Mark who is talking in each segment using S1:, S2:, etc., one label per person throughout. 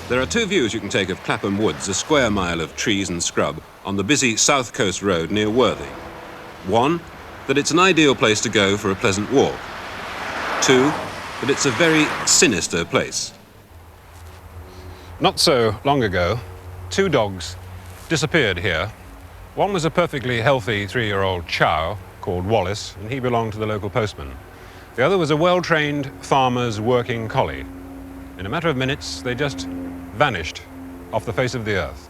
S1: There are two views you can take of Clapham Woods, a square mile of trees and scrub on the busy South Coast Road near Worthing. One, that it's an ideal place to go for a pleasant walk. Two, that it's a very sinister place. Not so long ago, two dogs disappeared here. One was a perfectly healthy 3-year-old chow called Wallace, and he belonged to the local postman. The other was a well-trained farmer's working collie. In a matter of minutes, they just vanished off the face of the earth.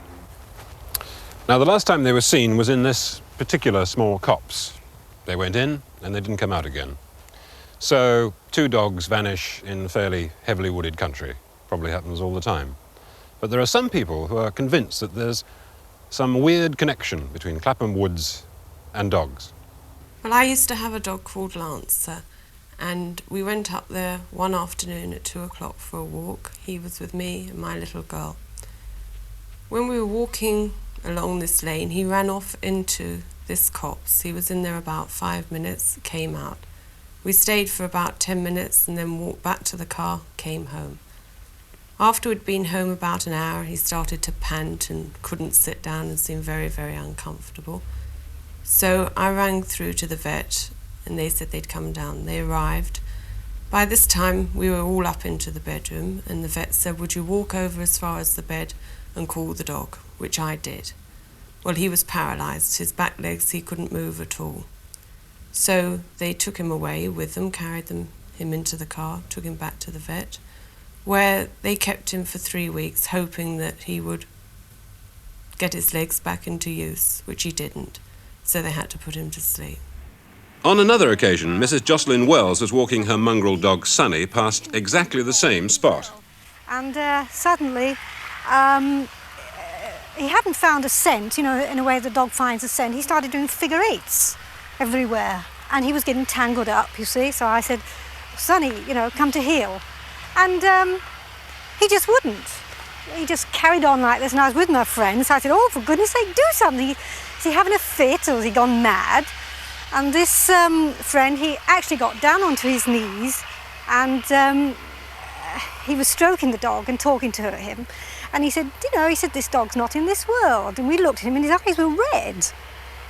S1: Now, the last time they were seen was in this particular small copse. They went in and they didn't come out again. So, two dogs vanish in fairly heavily wooded country. Probably happens all the time. But there are some people who are convinced that there's some weird connection between Clapham Woods and dogs.
S2: Well, I used to have a dog called Lancer, and we went up there one afternoon at 2 o'clock for a walk. He was with me and my little girl. When we were walking along this lane, he ran off into this copse. He was in there about 5 minutes, came out. We stayed for about 10 minutes and then walked back to the car, came home. After we'd been home about an hour, he started to pant and couldn't sit down and seemed very, very uncomfortable. So I rang through to the vet and they said they'd come down. They arrived. By this time, we were all up into the bedroom, and the vet said, would you walk over as far as the bed and call the dog, which I did. Well, he was paralysed. His back legs, he couldn't move at all. So they took him away with them, carried him into the car, took him back to the vet, where they kept him for 3 weeks, hoping that he would get his legs back into use, which he didn't. So they had to put him to sleep.
S1: On another occasion, Mrs. Jocelyn Wells was walking her mongrel dog Sunny past exactly the same spot.
S3: And suddenly, he hadn't found a scent, you know, in a way the dog finds a scent. He started doing figure eights everywhere, and he was getting tangled up, you see. So I said, Sunny, you know, come to heel. And he just wouldn't. He just carried on like this, and I was with my friends. So I said, oh, for goodness sake, do something. Is he having a fit, or has he gone mad? And this friend, he actually got down onto his knees, and he was stroking the dog and talking to him. And he said, you know, this dog's not in this world. And we looked at him, and his eyes were red,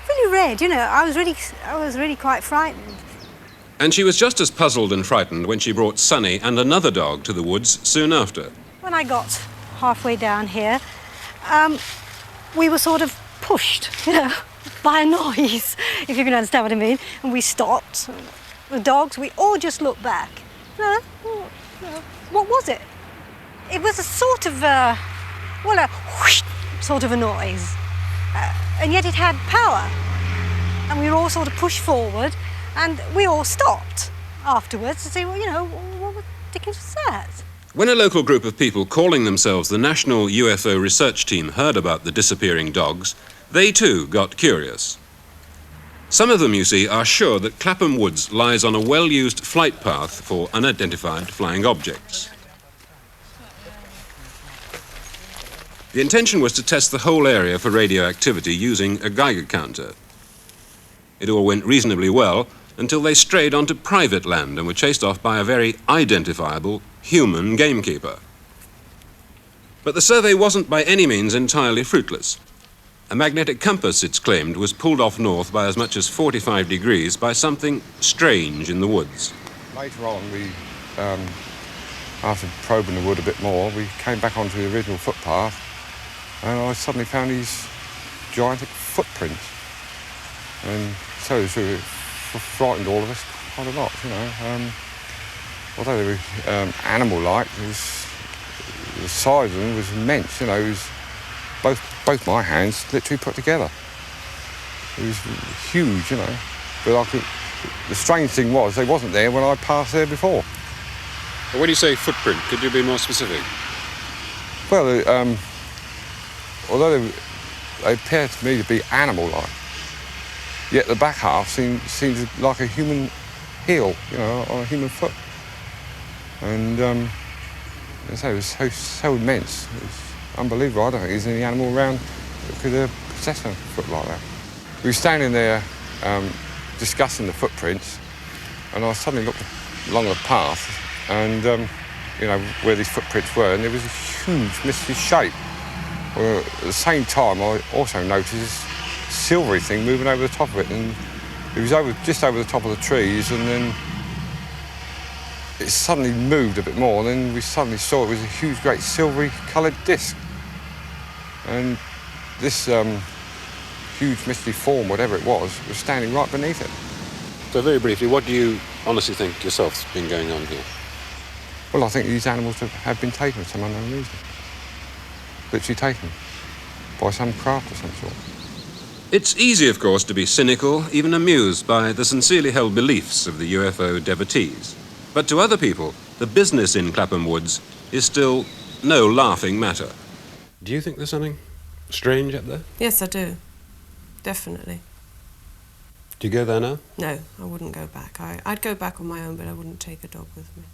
S3: really red. You know, I was really quite frightened.
S1: And she was just as puzzled and frightened when she brought Sunny and another dog to the woods soon after.
S3: When I got halfway down here, we were sort of pushed, you know, by a noise, if you can understand what I mean. And we stopped. The dogs, we all just looked back. What was it? It was a sort of, a whoosh sort of a noise. And yet it had power. And we were all sort of pushed forward, and we all stopped afterwards to say, well, you know, what ridiculous was that?
S1: When a local group of people calling themselves the National UFO Research Team heard about the disappearing dogs, they too got curious. Some of them, you see, are sure that Clapham Woods lies on a well-used flight path for unidentified flying objects. The intention was to test the whole area for radioactivity using a Geiger counter. It all went reasonably well until they strayed onto private land and were chased off by a very identifiable human gamekeeper. But the survey wasn't by any means entirely fruitless. A magnetic compass, it's claimed, was pulled off north by as much as 45 degrees by something strange in the woods.
S4: Later on, after probing the wood a bit more, we came back onto the original footpath, and I suddenly found these gigantic footprints. And so it frightened all of us quite a lot, you know. Although they were animal-like, the size of them was immense, you know. It was both my hands literally put together. It was huge, you know. But the strange thing was, they wasn't there when I passed there before.
S1: But when you say footprint, could you be more specific?
S4: Well, although they appeared to me to be animal-like, yet the back half seemed like a human heel, you know, on a human foot. And so it was so immense. It was unbelievable. I don't think there's any animal around that could possess a foot like that. We were standing there discussing the footprints, and I suddenly looked along the path, and you know, where these footprints were, and there was a huge misty shape. Well, at the same time, I also noticed this silvery thing moving over the top of it, and it was just over the top of the trees, and then it suddenly moved a bit more, and then we suddenly saw it was a huge, great silvery coloured disc. And this huge misty form, whatever it was standing right beneath it.
S1: So very briefly, what do you honestly think yourself's been going on here?
S4: Well, I think these animals have been taken for some unknown reason. Literally taken by some craft of some sort.
S1: It's easy, of course, to be cynical, even amused by the sincerely held beliefs of the UFO devotees. But to other people, the business in Clapham Woods is still no laughing matter. Do you think there's something strange up there?
S2: Yes, I do. Definitely.
S1: Do you go there now?
S2: No, I wouldn't go back. I'd go back on my own, but I wouldn't take a dog with me.